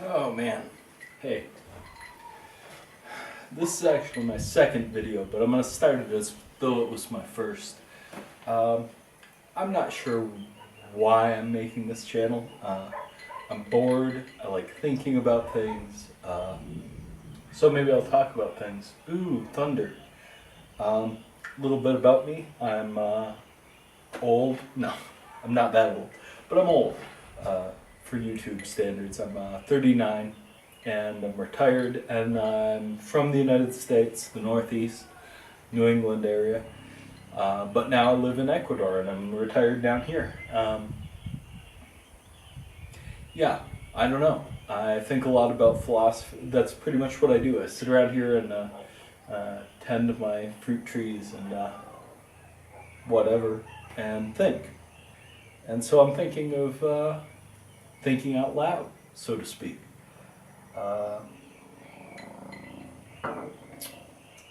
Oh man, hey, this is actually my second video, but I'm going to start it as though it was my first. I'm not sure why I'm making this channel. I'm bored, I like thinking about things, so maybe I'll talk about things. Ooh, thunder. A little bit about me. I'm old. No, I'm not that old, but I'm old. For YouTube standards. I'm 39 and I'm retired, and I'm from the United States, the Northeast, New England area. But now I live in Ecuador and I'm retired down here. Yeah, I don't know. I think a lot about philosophy. That's pretty much what I do. I sit around here and tend my fruit trees and whatever and think. And so I'm thinking of thinking out loud, so to speak.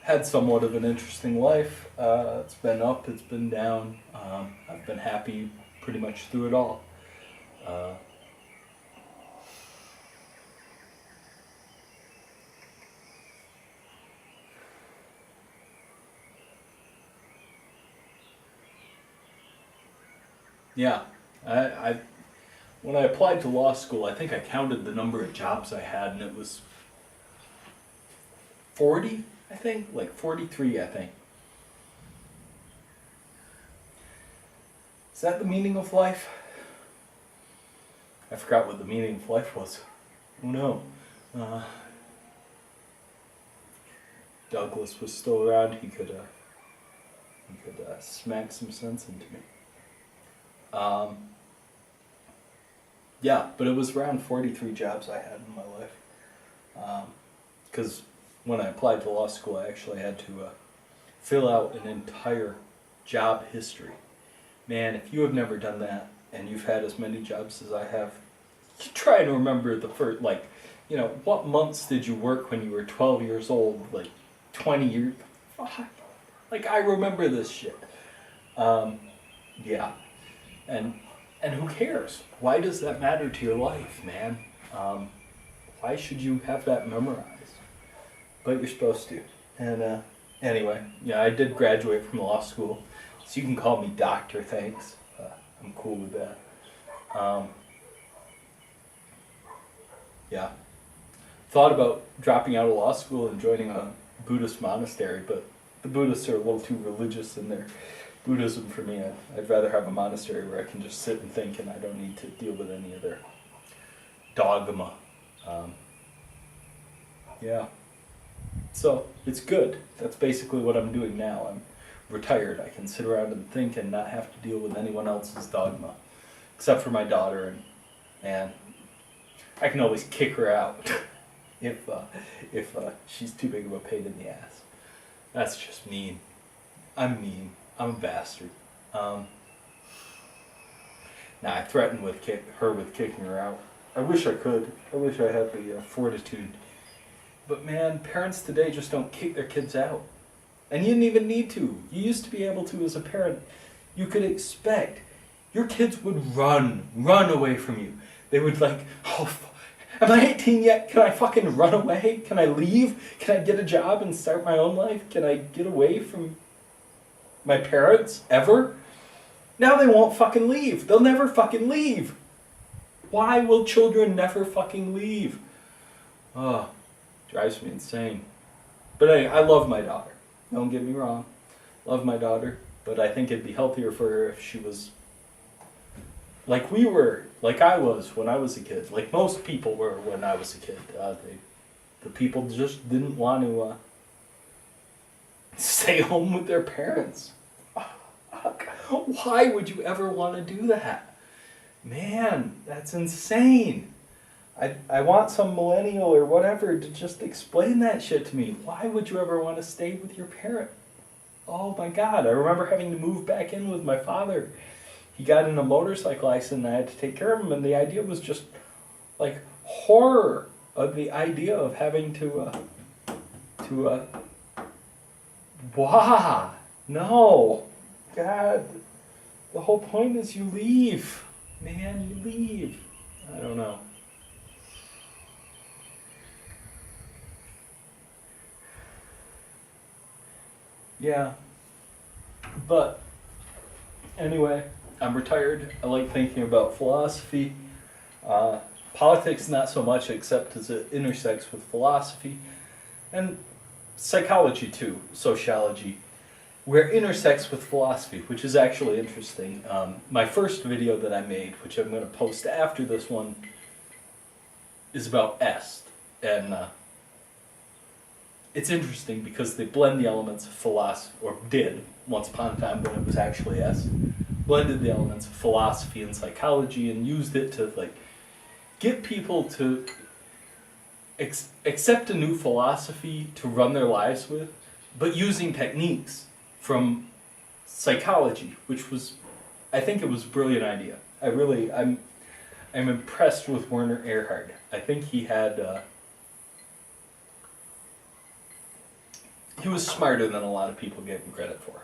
Had somewhat of an interesting life. It's been up, it's been down. I've been happy pretty much through it all. Yeah, I when I applied to law school, I think I counted the number of jobs I had, and it was 40, I think, like 43, I think. Is that the meaning of life? I forgot what the meaning of life was. Oh no. Douglas was still around, he could smack some sense into me. Yeah, but it was around 43 jobs I had in my life. Because when I applied to law school, I actually had to fill out an entire job history. Man, if you have never done that, and you've had as many jobs as I have, you try to remember the first, what months did you work when you were 12 years old, 20 years? Fuck. I remember this shit. Yeah. And who cares? Why does that matter to your life, man? Why should you have that memorized? But you're supposed to. And anyway, yeah, I did graduate from law school, so you can call me doctor, thanks. I'm cool with that. Yeah. Thought about dropping out of law school and joining a Buddhist monastery, but the Buddhists are a little too religious in their Buddhism for me. I'd rather have a monastery where I can just sit and think and I don't need to deal with any of their dogma. Yeah. So, it's good. That's basically what I'm doing now. I'm retired. I can sit around and think and not have to deal with anyone else's dogma. Except for my daughter, and I can always kick her out if she's too big of a pain in the ass. That's just mean. I'm mean. I'm a bastard. Now I threatened with kicking her out. I wish I could. I wish I had the fortitude. But man, parents today just don't kick their kids out. And you didn't even need to. You used to be able to as a parent. You could expect. Your kids would run away from you. They would am I 18 yet? Can I fucking run away? Can I leave? Can I get a job and start my own life? Can I get away from my parents, ever? Now they won't fucking leave. They'll never fucking leave. Why will children never fucking leave? Oh, drives me insane. But anyway, I love my daughter. Don't get me wrong. Love my daughter. But I think it'd be healthier for her if she was like we were, like I was when I was a kid. Like most people were when I was a kid. The people just didn't want to stay home with their parents. Why would you ever want to do that? Man, that's insane. I want some millennial or whatever to just explain that shit to me. Why would you ever want to stay with your parent? Oh my God, I remember having to move back in with my father. He got in a motorcycle accident and I had to take care of him, and the idea was just horror of the idea of having to no. God. The whole point is you leave. Man, you leave. I don't know. Yeah. But anyway, I'm retired. I like thinking about philosophy. Politics, not so much, except as it intersects with philosophy. And psychology, too, sociology, where it intersects with philosophy, which is actually interesting. My first video that I made, which I'm going to post after this one, is about est. And it's interesting because they blend the elements of philosophy, or did, once upon a time when it was actually est, blended the elements of philosophy and psychology and used it to like get people to accept a new philosophy to run their lives with, but using techniques from psychology, which was, I think it was a brilliant idea. I'm impressed with Werner Erhard. I think he had, he was smarter than a lot of people gave him credit for.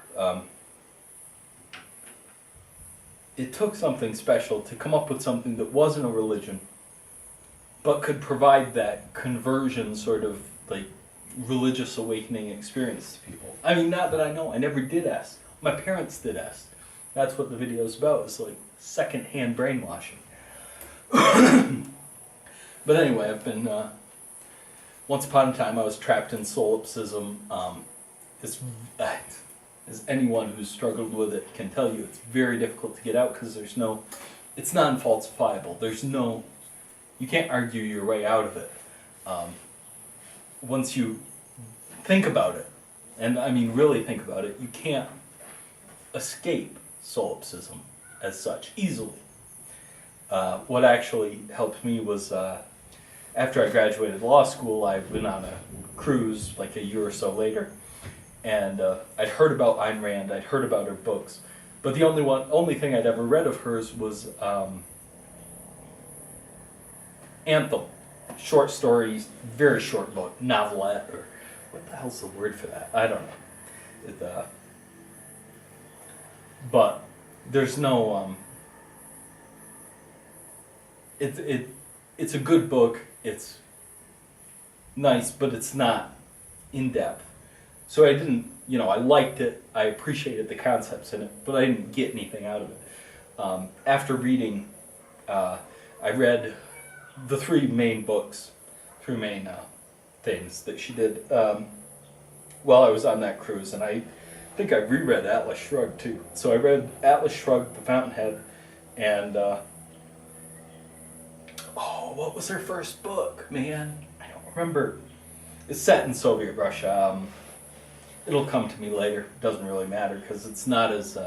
It took something special to come up with something that wasn't a religion, but could provide that conversion sort of like religious awakening experience to people. I mean, not that I know, I never did est. My parents did est. That's what the video is about, it's like second-hand brainwashing. But anyway, I've been, once upon a time I was trapped in solipsism. As anyone who's struggled with it can tell you, it's very difficult to get out because it's non-falsifiable. You can't argue your way out of it. Once you think about it, and I mean really think about it, you can't escape solipsism as such easily. What actually helped me was after I graduated law school, I went on a cruise like a year or so later, and I'd heard about Ayn Rand, I'd heard about her books, but the only thing I'd ever read of hers was Anthem, short stories, very short book, novelette, or what the hell's the word for that? I don't know. But there's no it's a good book. It's nice, but it's not in depth. So I didn't, I liked it. I appreciated the concepts in it, but I didn't get anything out of it. After reading, I read the three main things that she did while I was on that cruise, and I think I reread Atlas Shrugged too. So I read Atlas Shrugged, The Fountainhead, and what was her first book, man? I don't remember. It's set in Soviet Russia. It'll come to me later. Doesn't really matter because it's not as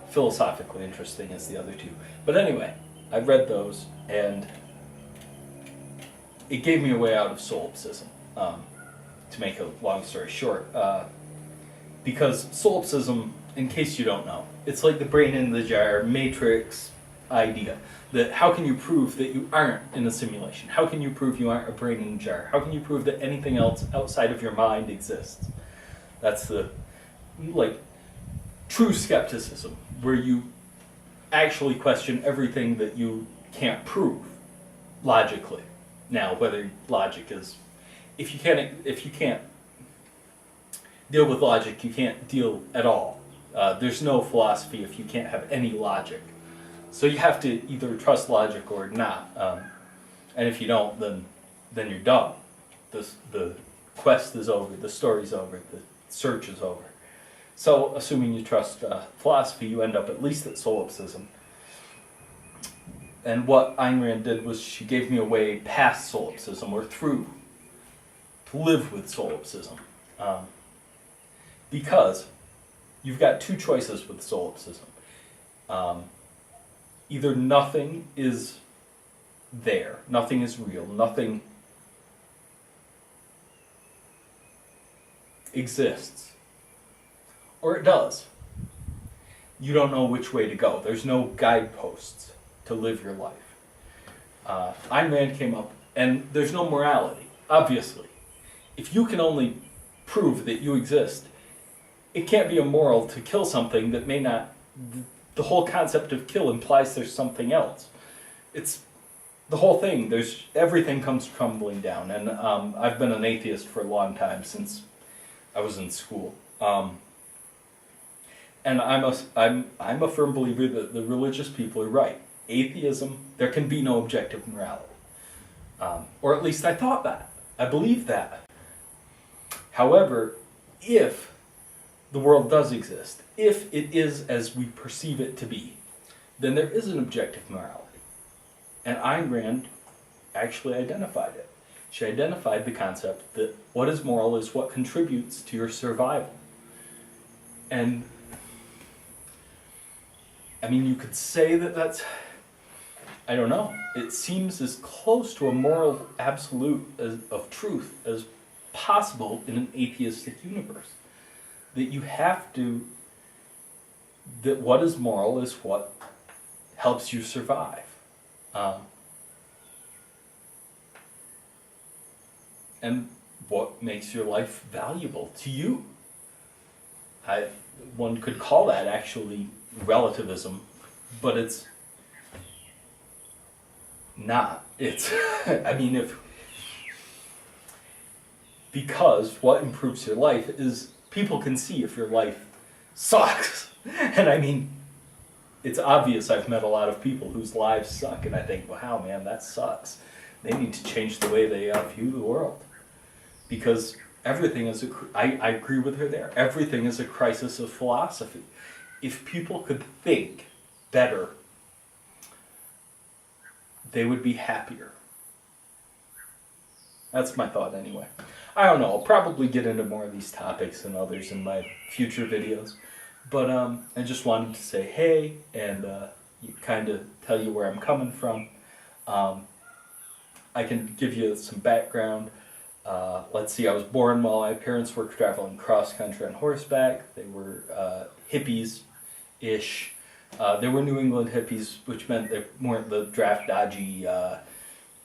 philosophically interesting as the other two. But anyway, I read those, and it gave me a way out of solipsism, to make a long story short. Because solipsism, in case you don't know, it's like the brain in the jar matrix idea. That how can you prove that you aren't in a simulation? How can you prove you aren't a brain in a jar? How can you prove that anything else outside of your mind exists? That's the, true skepticism, where you actually question everything that you can't prove logically. Now, whether logic is, if you can't deal with logic, you can't deal at all. There's no philosophy if you can't have any logic. So you have to either trust logic or not. And if you don't, then you're done. The quest is over, the story's over, the search is over. So, assuming you trust philosophy, you end up at least at solipsism. And what Ayn Rand did was she gave me a way past solipsism, or through, to live with solipsism. Because you've got two choices with solipsism. Either nothing is there, nothing is real, nothing exists, or it does. You don't know which way to go. There's no guideposts to live your life. Ayn Rand came up, and there's no morality, obviously. If you can only prove that you exist, it can't be immoral to kill something that may not. The whole concept of kill implies there's something else. It's the whole thing. Everything comes crumbling down, and I've been an atheist for a long time, since I was in school. And I'm a firm believer that the religious people are right. Atheism, there can be no objective morality. Or at least I thought that. I believe that. However, if the world does exist, if it is as we perceive it to be, then there is an objective morality. And Ayn Rand actually identified it. She identified the concept that what is moral is what contributes to your survival. And, I mean, you could say that that's, I don't know, it seems as close to a moral absolute of truth as possible in an atheistic universe. That you have to, that what is moral is what helps you survive. And what makes your life valuable to you. One could call that actually relativism, but it's not. It's, I mean, because what improves your life is people can see if your life sucks. And I mean, it's obvious I've met a lot of people whose lives suck, and I think, wow, man, that sucks. They need to change the way they view the world. Because everything is I agree with her there. Everything is a crisis of philosophy. If people could think better, they would be happier. That's my thought anyway. I don't know, I'll probably get into more of these topics and others in my future videos. But I just wanted to say hey, and kind of tell you where I'm coming from. I can give you some background. Let's see, I was born while my parents were traveling cross-country on horseback. They were hippies-ish. They were New England hippies, which meant they weren't the draft-dodgy,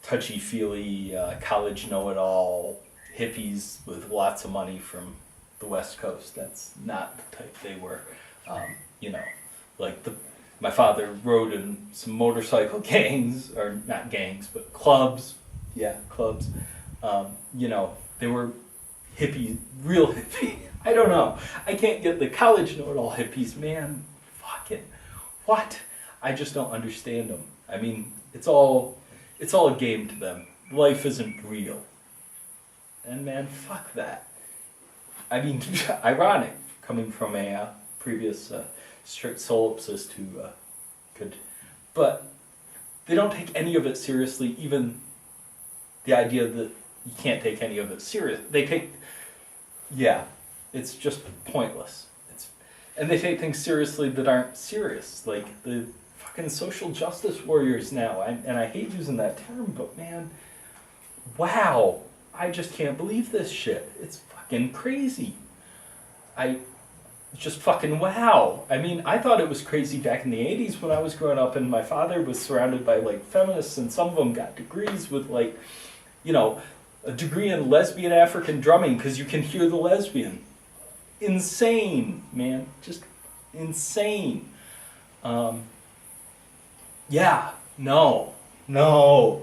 touchy-feely, college know-it-all hippies with lots of money from the West Coast. That's not the type they were. You know, like my father rode in some motorcycle gangs, or not gangs, but clubs. Yeah, clubs. You know, they were hippie, real hippie. I don't know. I can't get the college know-it-all hippies, man. Fucking what? I just don't understand them. I mean, it's all a game to them. Life isn't real. And man, fuck that. I mean, ironic, coming from a previous strict solipsist who could, but they don't take any of it seriously, even the idea that you can't take any of it serious. They take, yeah, it's just pointless. And they take things seriously that aren't serious, like the fucking social justice warriors now. And I hate using that term, but man, wow, I just can't believe this shit. It's fucking crazy. Just fucking wow. I mean, I thought it was crazy back in the 80s when I was growing up and my father was surrounded by like feminists, and some of them got degrees with like, you know, a degree in lesbian African drumming because you can hear the lesbian. Insane, man. Just insane. Yeah, no. No,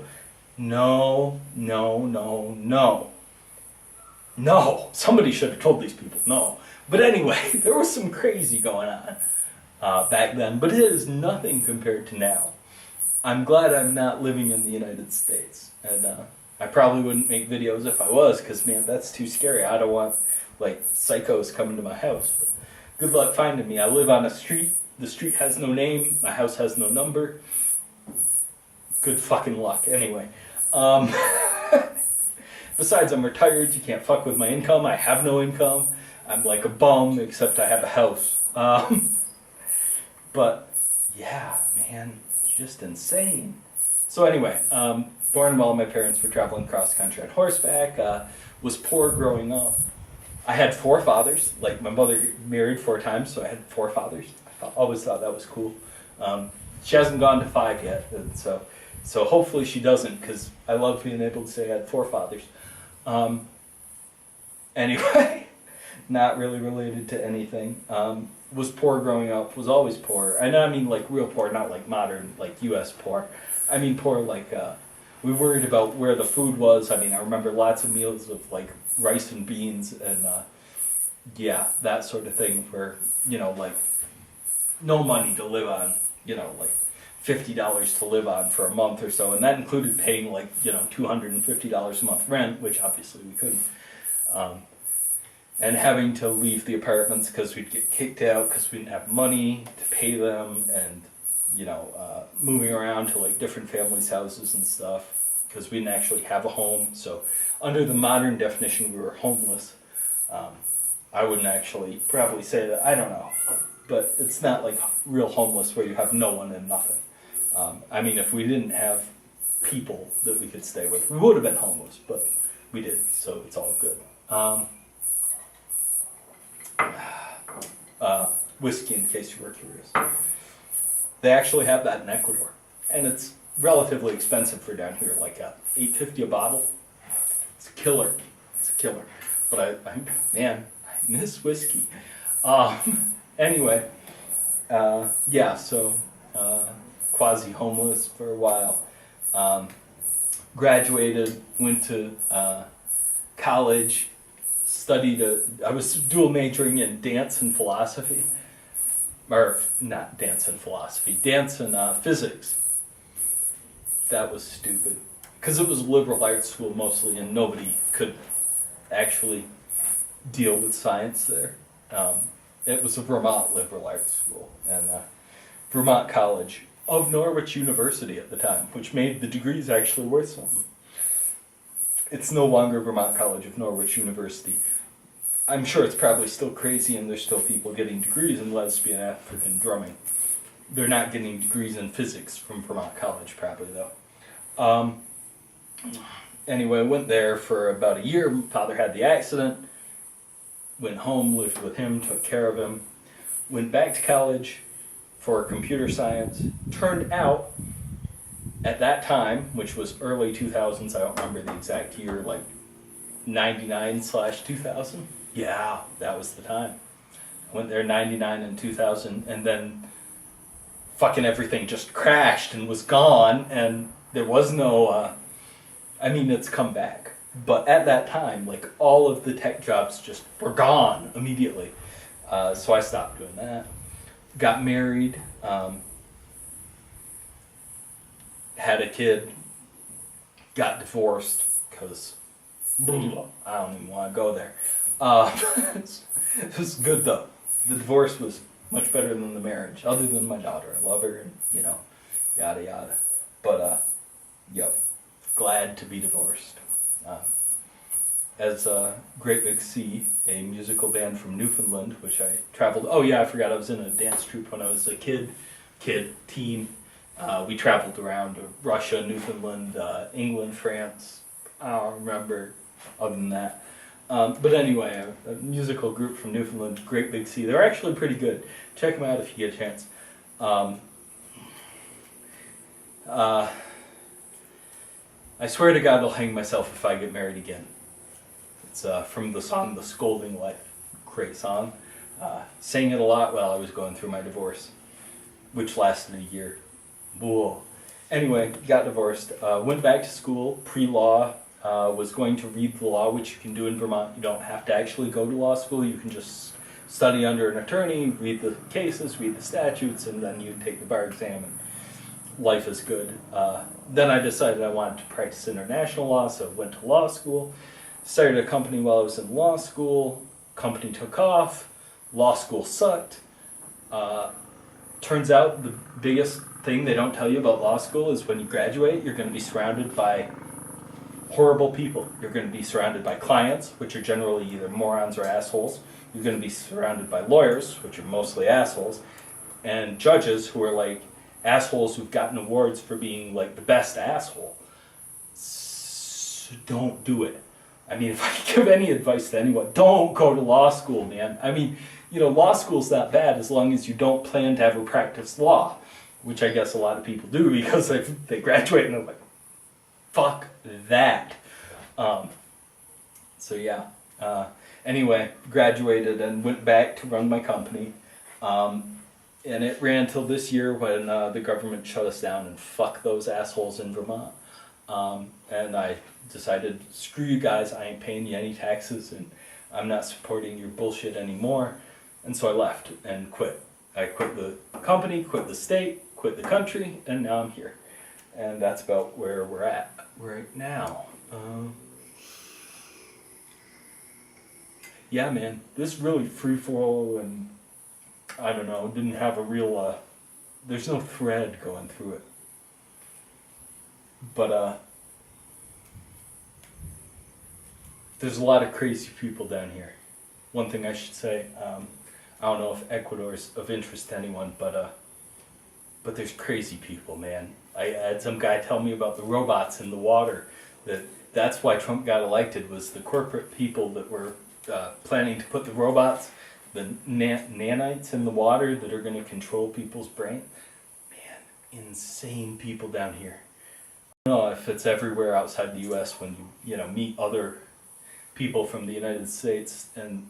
somebody should have told these people no. But anyway, there was some crazy going on back then, but it is nothing compared to now. I'm glad I'm not living in the United States, and I probably wouldn't make videos if I was, because man, that's too scary. I don't want like psychos coming to my house. But good luck finding me. I live on a street. The street has no name. My house has no number. Good fucking luck. Anyway. Besides, I'm retired. You can't fuck with my income. I have no income. I'm like a bum, except I have a house. But, yeah, man, just insane. So anyway, born while my parents were traveling cross-country on horseback, was poor growing up. I had 4 fathers. Like, my mother married 4 times, so I had 4 fathers. I always thought that was cool. She hasn't gone to 5 yet, and so hopefully she doesn't, because I love being able to say I had 4 fathers. Anyway, not really related to anything. Was poor growing up, was always poor. And I mean like real poor, not like modern, like US poor. I mean poor like, we worried about where the food was. I mean, I remember lots of meals of like rice and beans and, yeah, that sort of thing where, you know, like no money to live on, like $50 to live on for a month or so, and that included paying like, $250 a month rent, which obviously we couldn't. And having to leave the apartments because we'd get kicked out because we didn't have money to pay them, and moving around to like different families' houses and stuff because we didn't actually have a home. So under the modern definition, we were homeless. I wouldn't actually probably say that. I don't know, but it's not like real homeless where you have no one and nothing. I mean, if we didn't have people that we could stay with, we would have been homeless, but we did, so it's all good. Whiskey, in case you were curious. They actually have that in Ecuador, and it's relatively expensive for down here, like $8.50 a bottle. It's a killer. It's a killer. But I miss whiskey. Anyway, so quasi-homeless for a while. Graduated, went to college, I was dual majoring in dance and philosophy. Or, not dance and philosophy, dance and physics. That was stupid. Because it was a liberal arts school mostly, and nobody could actually deal with science there. It was a Vermont liberal arts school, and Vermont College of Norwich University at the time, which made the degrees actually worth something. It's no longer Vermont College of Norwich University. I'm sure it's probably still crazy, and there's still people getting degrees in lesbian African drumming. They're not getting degrees in physics from Vermont College, probably, though. Anyway, I went there for about a year. My father had the accident. Went home, lived with him, took care of him. Went back to college for computer science. Turned out, at that time, which was early 2000s, I don't remember the exact year, like 99/2000. Yeah, that was the time. I went there 99 and 2000, and then fucking everything just crashed and was gone, and there was no, it's come back. But at that time, like, all of the tech jobs just were gone immediately. So I stopped doing that. Got married, had a kid, got divorced, because I don't even want to go there. It was good, though. The divorce was much better than the marriage, other than my daughter. I love her, and, yada yada. But, glad to be divorced. As Great Big Sea, a musical band from Newfoundland, which I traveled. Oh yeah, I forgot I was in a dance troupe when I was a teen. We traveled around Russia, Newfoundland, England, France. I don't remember other than that. But anyway, a musical group from Newfoundland, Great Big Sea. They're actually pretty good. Check them out if you get a chance. I swear to God I'll hang myself if I get married again. It's from the song The Scolding Life. Great song. Sang it a lot while I was going through my divorce, which lasted a year. Whoa. Anyway, got divorced. Went back to school, pre-law. Was going to read the law, which you can do in Vermont. You don't have to actually go to law school. You can just study under an attorney, read the cases, read the statutes, and then you take the bar exam, and life is good. Then I decided I wanted to practice international law, so I went to law school. Started a company while I was in law school. Company took off. Law school sucked. Turns out the biggest thing they don't tell you about law school is when you graduate, you're going to be surrounded by horrible people. You're going to be surrounded by clients, which are generally either morons or assholes. You're going to be surrounded by lawyers, which are mostly assholes, and judges who are like assholes who've gotten awards for being like the best asshole. So don't do it. I mean, if I could give any advice to anyone, don't go to law school, man. I mean, law school's not bad as long as you don't plan to ever practice law, which I guess a lot of people do because they graduate and they're like, fuck that. Anyway, graduated and went back to run my company. And it ran till this year when the government shut us down, and fuck those assholes in Vermont. And I decided, screw you guys, I ain't paying you any taxes, and I'm not supporting your bullshit anymore. And so I left and quit. I quit the company, quit the state, quit the country, and now I'm here. And that's about where we're at right now. Yeah, man, this really free fall, and I don't know, didn't have a real, there's no thread going through it. But there's a lot of crazy people down here. One thing I should say, I don't know if Ecuador is of interest to anyone, but there's crazy people, man. I had some guy tell me about the robots in the water. That's why Trump got elected, was the corporate people that were planning to put the robots, the nanites in the water that are going to control people's brain. Man, insane people down here. I don't know if it's everywhere outside the U.S. when you meet other people from the United States and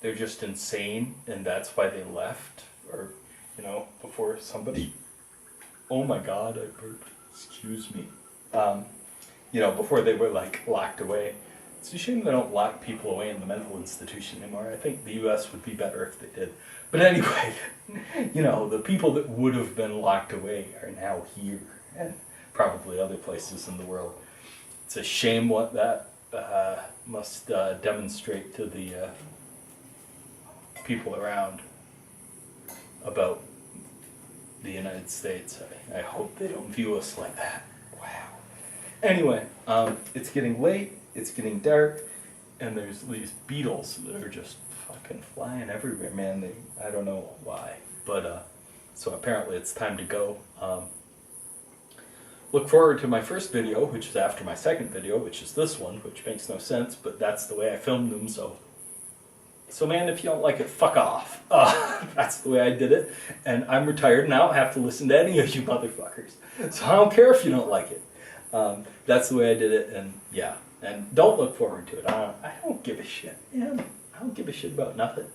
they're just insane, and that's why they left, or before somebody. Oh my God, I burped. Excuse me. Before they were locked away. It's a shame they don't lock people away in the mental institution anymore. I think the U.S. would be better if they did. But anyway, the people that would have been locked away are now here, and probably other places in the world. It's a shame what that must demonstrate to the people around about the United States. I hope they don't view us like that. Wow. Anyway, it's getting late, it's getting dark, and there's these beetles that are just fucking flying everywhere, man. I don't know why, but so apparently it's time to go. Look forward to my first video, which is after my second video, which is this one, which makes no sense, but that's the way I filmed them, So man, if you don't like it, fuck off. That's the way I did it, and I'm retired and I don't have to listen to any of you motherfuckers. So I don't care if you don't like it. That's the way I did it, and yeah. And don't look forward to it. I don't give a shit, man. I don't give a shit about nothing.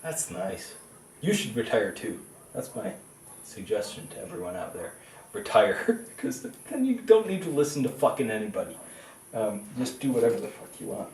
That's nice. You should retire too. That's my suggestion to everyone out there. Retire, because then you don't need to listen to fucking anybody. Just do whatever the fuck you want.